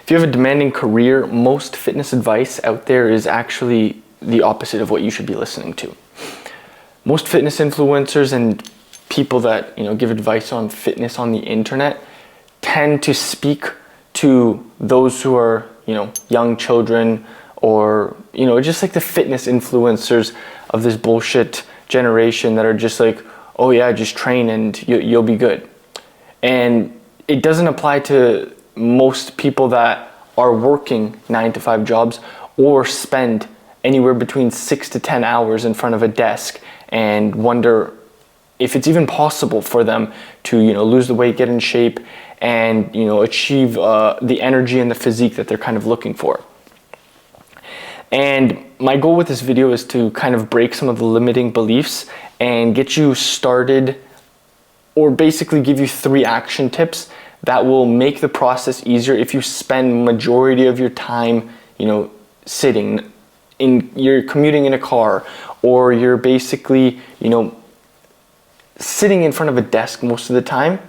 If you have a demanding career, most fitness advice out there is actually the opposite of what you should be listening to. Most fitness influencers and people that give advice on fitness on the internet tend to speak to those who are young children, or just like the fitness influencers of this bullshit generation that are just like, oh yeah, just train and you'll be good. And it doesn't apply to most people that are working 9-to-5 jobs or spend anywhere between 6 to 10 hours in front of a desk and wonder if it's even possible for them to lose the weight, get in shape, and achieve the energy and the physique that they're kind of looking for. And my goal with this video is to kind of break some of the limiting beliefs and get you started, or basically give you 3 action tips that will make the process easier if you spend majority of your time, sitting, you're commuting in a car, or you're basically, sitting in front of a desk most of the time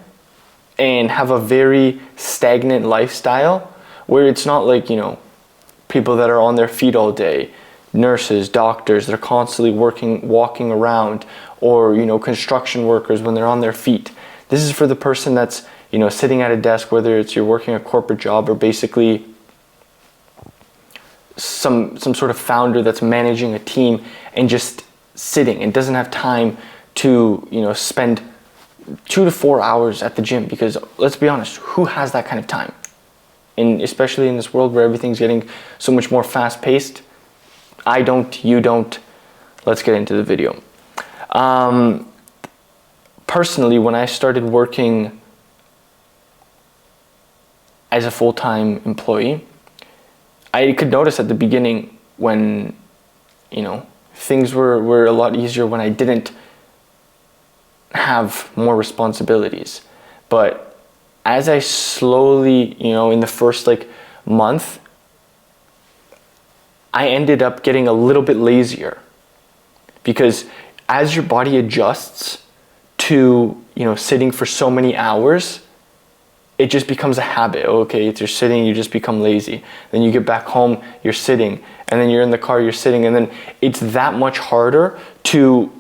and have a very stagnant lifestyle where it's not like, people that are on their feet all day, nurses, doctors, they're constantly walking around, or, construction workers when they're on their feet. This is for the person that's, sitting at a desk, whether it's you're working a corporate job or basically some sort of founder that's managing a team and just sitting and doesn't have time to, spend 2 to 4 hours at the gym, because let's be honest, who has that kind of time? And especially in this world where everything's getting so much more fast paced. I don't, you don't. Let's get into the video. Personally, when I started working as a full-time employee, I could notice at the beginning when, things were a lot easier when I didn't have more responsibilities. But as I slowly, in the first month, I ended up getting a little bit lazier, because as your body adjusts to, sitting for so many hours, it just becomes a habit. Okay, if you're sitting, you just become lazy. Then you get back home, you're sitting, and then you're in the car, you're sitting, and then it's that much harder to,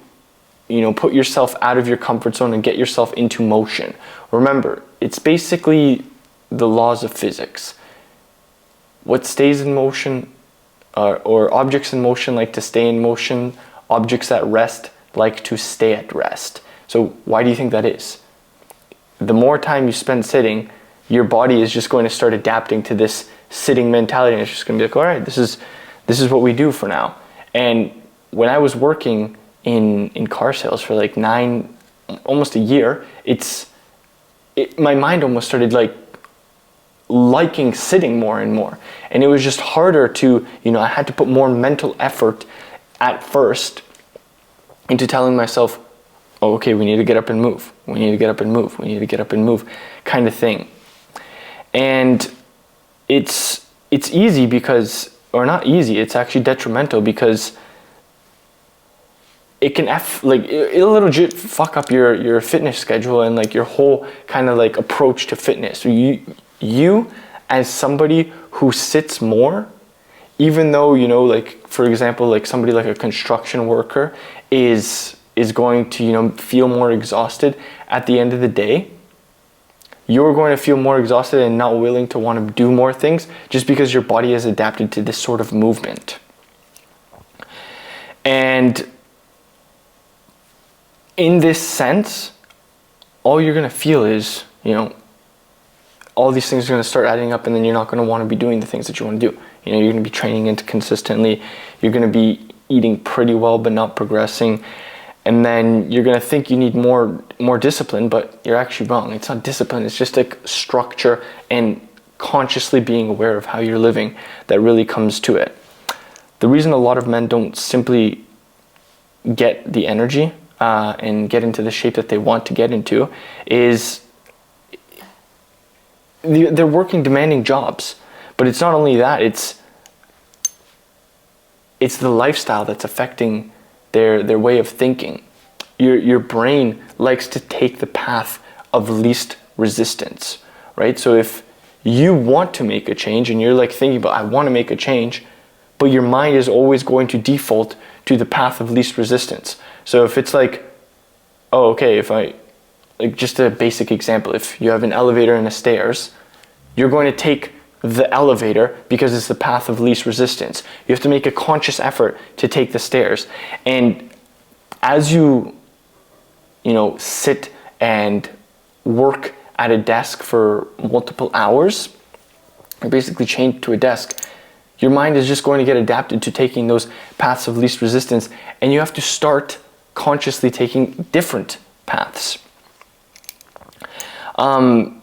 put yourself out of your comfort zone and get yourself into motion. Remember, it's basically the laws of physics. What stays in motion, or objects in motion like to stay in motion, objects at rest like to stay at rest. So why do you think that is? The more time you spend sitting, your body is just going to start adapting to this sitting mentality, and it's just going to be like, all right, this is what we do for now. And when I was working in car sales for almost a year, my mind almost started liking sitting more and more. And it was just harder to, I had to put more mental effort at first into telling myself, oh, okay, we need to get up and move. We need to get up and move. We need to get up and move, kind of thing. And it's easy because, or not easy, it's actually detrimental, because it can it'll legit fuck up your fitness schedule and your whole kind of approach to fitness. You as somebody who sits more, even though for example, somebody like a construction worker is going to feel more exhausted at the end of the day, you're going to feel more exhausted and not willing to want to do more things just because your body has adapted to this sort of movement. And in this sense, all you're going to feel is, all these things are going to start adding up, and then you're not going to want to be doing the things that you want to do. You're going to be training into consistently, you're going to be eating pretty well but not progressing, and then you're going to think you need more discipline, but you're actually wrong. It's not discipline, it's just structure and consciously being aware of how you're living that really comes to it. The reason a lot of men don't simply get the energy and get into the shape that they want to get into is they're working demanding jobs. But it's not only that, it's the lifestyle that's affecting their way of thinking. Your brain likes to take the path of least resistance, right? So if you want to make a change and you're like thinking about, I want to make a change, but your mind is always going to default to the path of least resistance. So if it's like, oh, okay, if I, like just a basic example, if you have an elevator and a stairs, you're going to take the elevator because it's the path of least resistance. You have to make a conscious effort to take the stairs. And as you sit and work at a desk for multiple hours, you're basically chained to a desk. Your mind is just going to get adapted to taking those paths of least resistance, and you have to start consciously taking different paths. And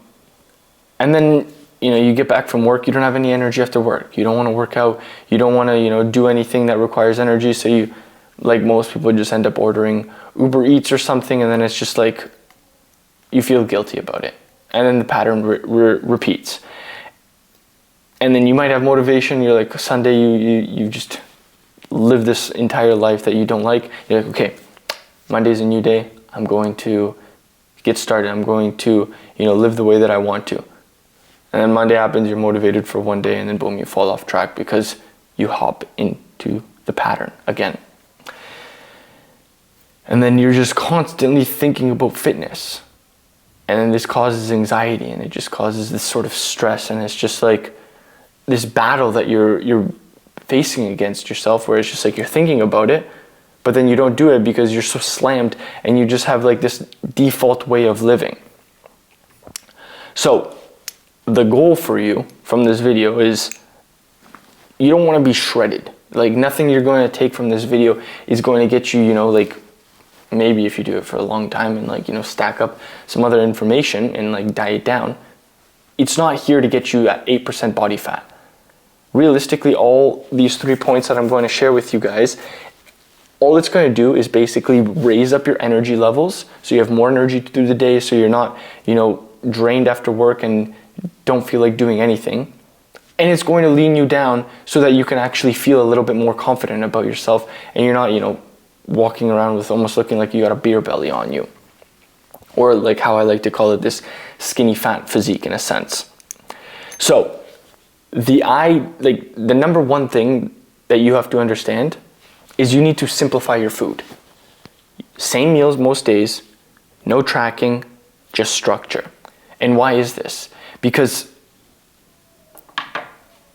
then, you get back from work, you don't have any energy after work. You don't want to work out. You don't want to, do anything that requires energy. So you, like most people, just end up ordering Uber Eats or something, and then it's just like, you feel guilty about it. And then the pattern repeats. And then you might have motivation. You're like, Sunday, you just live this entire life that you don't like. You're like, okay, Monday's a new day. I'm going to get started. I'm going to, live the way that I want to. And then Monday happens, you're motivated for one day, and then boom, you fall off track because you hop into the pattern again. And then you're just constantly thinking about fitness. And then this causes anxiety, and it just causes this sort of stress, and it's just like this battle that you're facing against yourself, where it's just like you're thinking about it, but then you don't do it because you're so slammed, and you just have like this default way of living. So the goal for you from this video is, you don't want to be shredded. Like nothing you're going to take from this video is going to get you, like maybe if you do it for a long time and like, stack up some other information and like diet down, it's not here to get you at 8% body fat. Realistically, all these 3 points that I'm going to share with you guys, all it's going to do is basically raise up your energy levels, so you have more energy through the day, so you're not, drained after work and don't feel like doing anything. And it's going to lean you down so that you can actually feel a little bit more confident about yourself, and you're not, walking around with almost looking like you got a beer belly on you. Or like how I like to call it, this skinny fat physique in a sense. So the number one thing that you have to understand is you need to simplify your food. Same meals most days, no tracking, just structure. And why is this? Because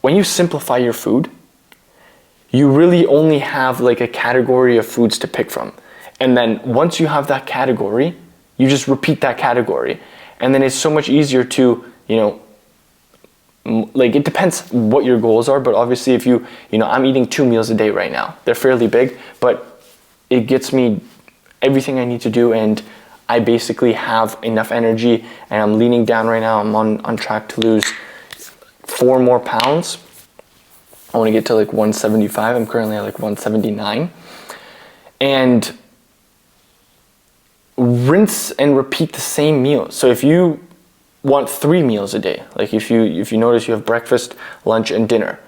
when you simplify your food, you really only have like a category of foods to pick from. And then once you have that category, you just repeat that category. And then it's so much easier to, like it depends what your goals are, but obviously if I'm eating 2 meals a day right now. They're fairly big, but it gets me everything I need to do, and I basically have enough energy, and I'm leaning down right now. I'm on track to lose 4 more pounds. I want to get to like 175. I'm currently at like 179. And rinse and repeat the same meal. So if you want 3 meals a day, like if you notice you have breakfast, lunch, and dinner,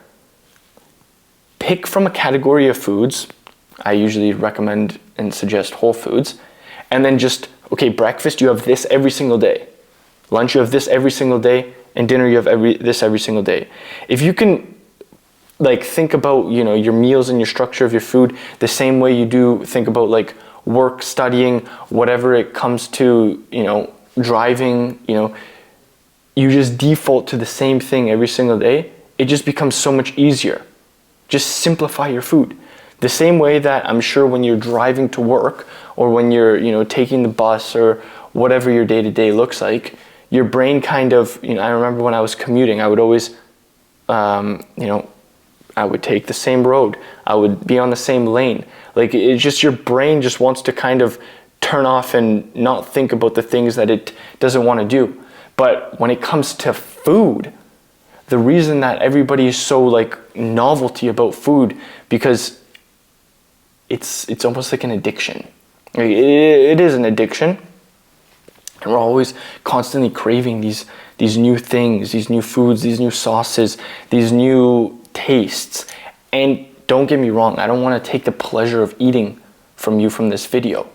pick from a category of foods. I usually recommend and suggest whole foods. And then just, okay, breakfast, you have this every single day. Lunch, you have this every single day. And dinner, you have this every single day. If you can like think about, your meals and your structure of your food the same way you do think about like work, studying, whatever it comes to, driving, you just default to the same thing every single day, it just becomes so much easier. Just simplify your food. The same way that I'm sure when you're driving to work, or when you're, taking the bus, or whatever your day-to-day looks like, your brain kind of, I remember when I was commuting, I would always, I would take the same road. I would be on the same lane. Like it's just, your brain just wants to kind of turn off and not think about the things that it doesn't want to do. But when it comes to food, the reason that everybody is so like novelty about food, because it's almost like an addiction. It is an addiction. And we're always constantly craving these new things, these new foods, these new sauces, these new tastes. And don't get me wrong, I don't want to take the pleasure of eating from you from this video.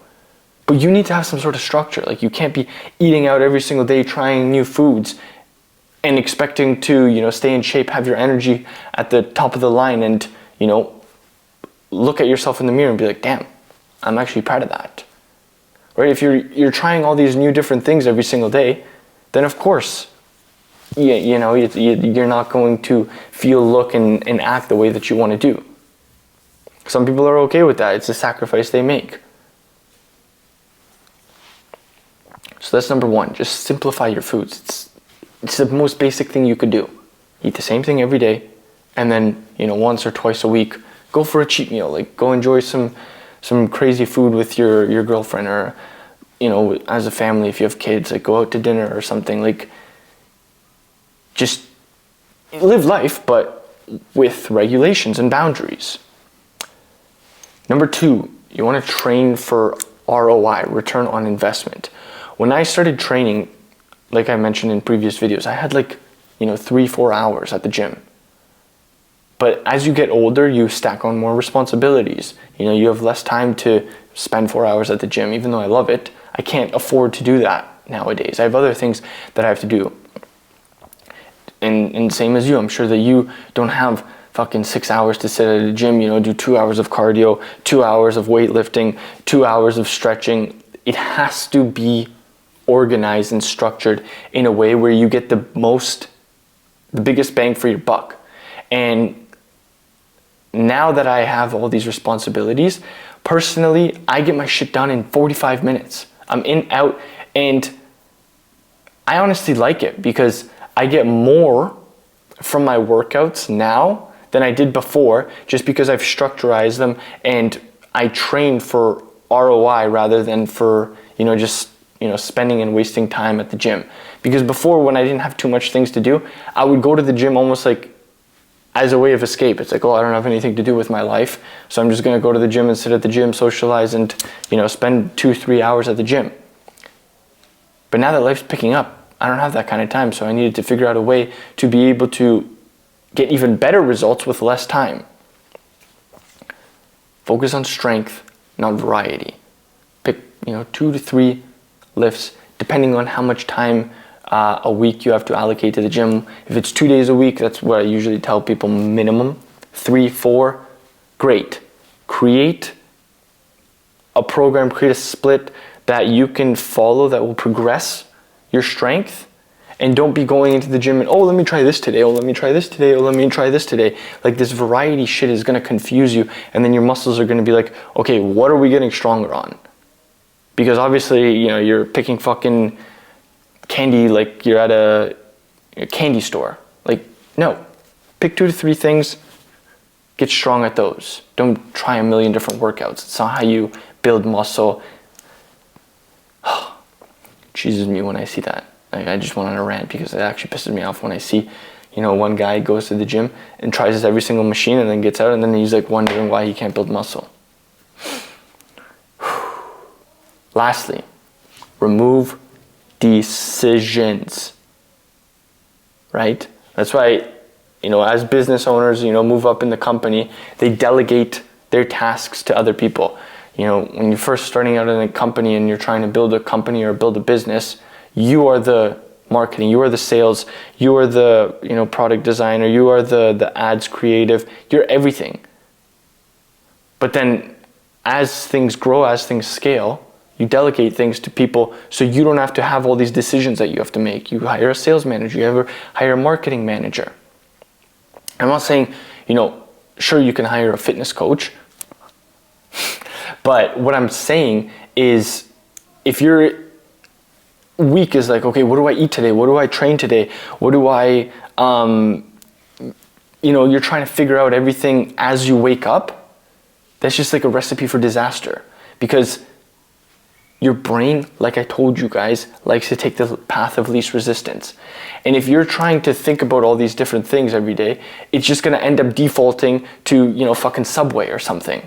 But you need to have some sort of structure. Like you can't be eating out every single day, trying new foods. and expecting to, stay in shape, have your energy at the top of the line, and, look at yourself in the mirror and be like, damn, I'm actually proud of that. Right? If you're trying all these new different things every single day, then of course, you're not going to feel, look, and act the way that you want to do. Some people are okay with that. It's a sacrifice they make. So that's number one. Just simplify your foods. It's the most basic thing you could do. Eat the same thing every day, and then, once or twice a week, go for a cheat meal. Like, go enjoy some crazy food with your girlfriend, or, as a family, if you have kids, like, go out to dinner or something. Like, just live life, but with regulations and boundaries. Number two, you want to train for ROI, return on investment. When I started training, like I mentioned in previous videos, I had 3-4 hours at the gym. But as you get older, you stack on more responsibilities. You have less time to spend 4 hours at the gym. Even though I love it, I can't afford to do that nowadays. I have other things that I have to do. And same as you, I'm sure that you don't have fucking 6 hours to sit at a gym, do 2 hours of cardio, 2 hours of weightlifting, 2 hours of stretching. It has to be organized and structured in a way where you get the biggest bang for your buck. And now that I have all these responsibilities, personally, I get my shit done in 45 minutes. I'm in, out, and I honestly like it because I get more from my workouts now than I did before, just because I've structurized them and I train for ROI rather than for, spending and wasting time at the gym. Because before, when I didn't have too much things to do, I would go to the gym almost like as a way of escape. It's like, I don't have anything to do with my life, so I'm just going to go to the gym and sit at the gym, socialize, and spend 2-3 hours at the gym. But now that life's picking up, I don't have that kind of time, so I needed to figure out a way to be able to get even better results with less time. Focus on strength, not variety. Pick 2 to 3 lifts, depending on how much time a week you have to allocate to the gym. If it's 2 days a week, that's what I usually tell people, minimum. 3, 4, great. Create a program, create a split that you can follow that will progress your strength, and don't be going into the gym and, let me try this today, let me try this today, let me try this today. Like, this variety shit is gonna confuse you, and then your muscles are gonna be like, okay, what are we getting stronger on? Because obviously, you're picking fucking candy like you're at a candy store. Like, no. Pick 2 to 3 things, get strong at those. Don't try a million different workouts. It's not how you build muscle. Cheeses me when I see that. Like, I just went on a rant because it actually pisses me off when I see, one guy goes to the gym and tries every single machine and then gets out and then he's like wondering why he can't build muscle. Lastly, remove decisions, right? That's why, as business owners, move up in the company, they delegate their tasks to other people. When you're first starting out in a company and you're trying to build a company or build a business, you are the marketing, you are the sales, you are the, product designer, you are the ads creative, you're everything. But then as things grow, as things scale, you delegate things to people so you don't have to have all these decisions that you have to make. You hire a sales manager, you hire a marketing manager. I'm not saying, sure, you can hire a fitness coach, but what I'm saying is, if your week is like, okay, what do I eat today? What do I train today? What do I, you're trying to figure out everything as you wake up, that's just like a recipe for disaster. Because your brain, like I told you guys, likes to take the path of least resistance. And if you're trying to think about all these different things every day, it's just gonna end up defaulting to, fucking Subway or something.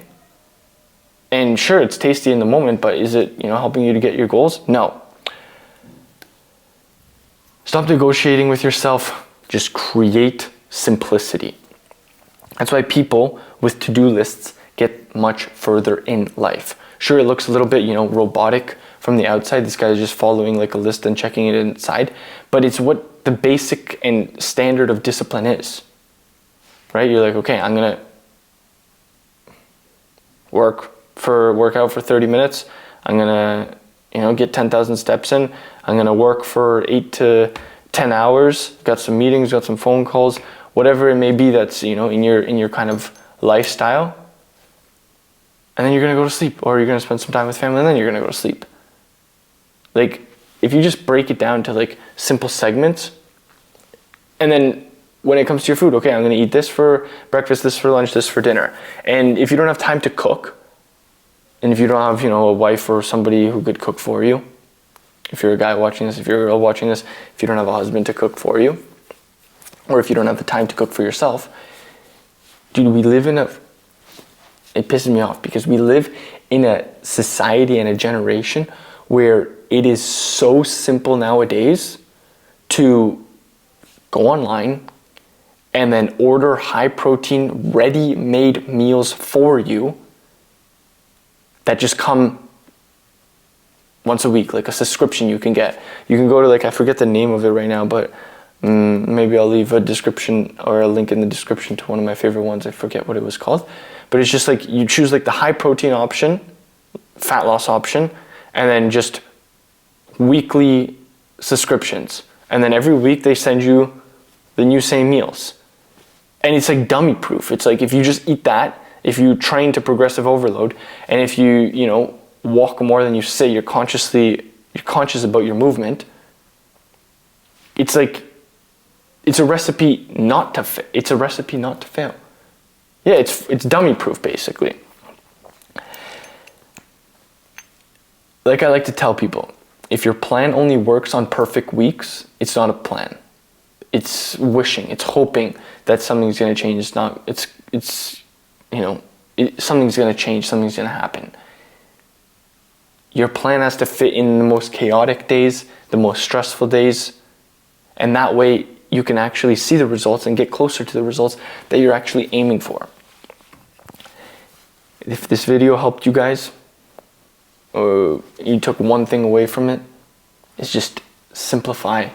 And sure, it's tasty in the moment, but is it, helping you to get your goals? No. Stop negotiating with yourself. Just create simplicity. That's why people with to-do lists get much further in life. Sure, it looks a little bit, robotic from the outside, this guy is just following like a list and checking it inside. But it's what the basic and standard of discipline is, right? You're like, okay, I'm gonna work out for 30 minutes. I'm gonna, get 10,000 steps in. I'm gonna work for 8 to 10 hours. Got some meetings, got some phone calls, whatever it may be that's, in your kind of lifestyle. And then you're gonna go to sleep, or you're gonna spend some time with family, and then you're gonna go to sleep. Like, if you just break it down to like simple segments, and then when it comes to your food, okay, I'm gonna eat this for breakfast, this for lunch, this for dinner. And if you don't have time to cook, and if you don't have, a wife or somebody who could cook for you, if you're a guy watching this, if you're a girl watching this, if you don't have a husband to cook for you, or if you don't have the time to cook for yourself, dude, it pisses me off because we live in a society and a generation where it is so simple nowadays to go online and then order high protein, ready-made meals for you that just come once a week, like a subscription you can get. You can go to I forget the name of it right now, but maybe I'll leave a description or a link in the description to one of my favorite ones. I forget what it was called. But it's just like you choose like the high protein option, fat loss option, and then just weekly subscriptions. And then every week they send you the new same meals. And it's like dummy proof. It's like if you just eat that, if you train to progressive overload, and if you, walk more than you sit, you're conscious about your movement, it's like, it's a recipe not to fail. Yeah, it's dummy proof basically. Like I like to tell people, if your plan only works on perfect weeks, it's not a plan. It's wishing, it's hoping that something's going to change. It's not, something's going to change, something's going to happen. Your plan has to fit in the most chaotic days, the most stressful days, and that way you can actually see the results and get closer to the results that you're actually aiming for. If this video helped you guys, or you took one thing away from it, it's just simplify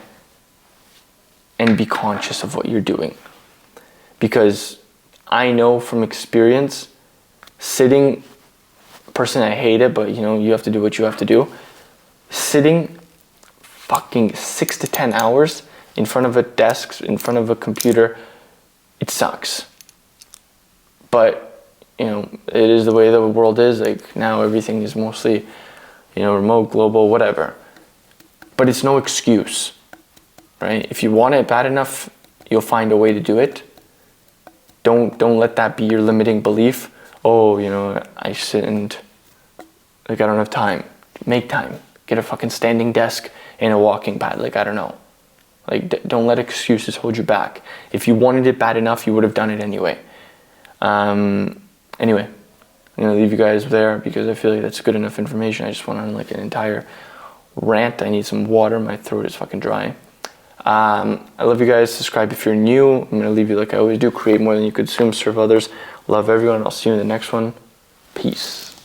and be conscious of what you're doing. Because I know from experience, personally I hate it, but you have to do what you have to do. Sitting fucking 6 to 10 hours in front of a desk, in front of a computer, it sucks. But, it is the way the world is. Like now everything is mostly, remote, global, whatever. But it's no excuse, right? If you want it bad enough, you'll find a way to do it. Don't let that be your limiting belief. Oh, I sit and I don't have time. Make time. Get a fucking standing desk and a walking pad. I don't know. Don't let excuses hold you back. If you wanted it bad enough, you would have done it anyway. Anyway, I'm going to leave you guys there because I feel like that's good enough information. I just went on an entire rant. I need some water. My throat is fucking dry. I love you guys. Subscribe if you're new. I'm going to leave you like I always do. Create more than you consume. Serve others. Love everyone. I'll see you in the next one. Peace.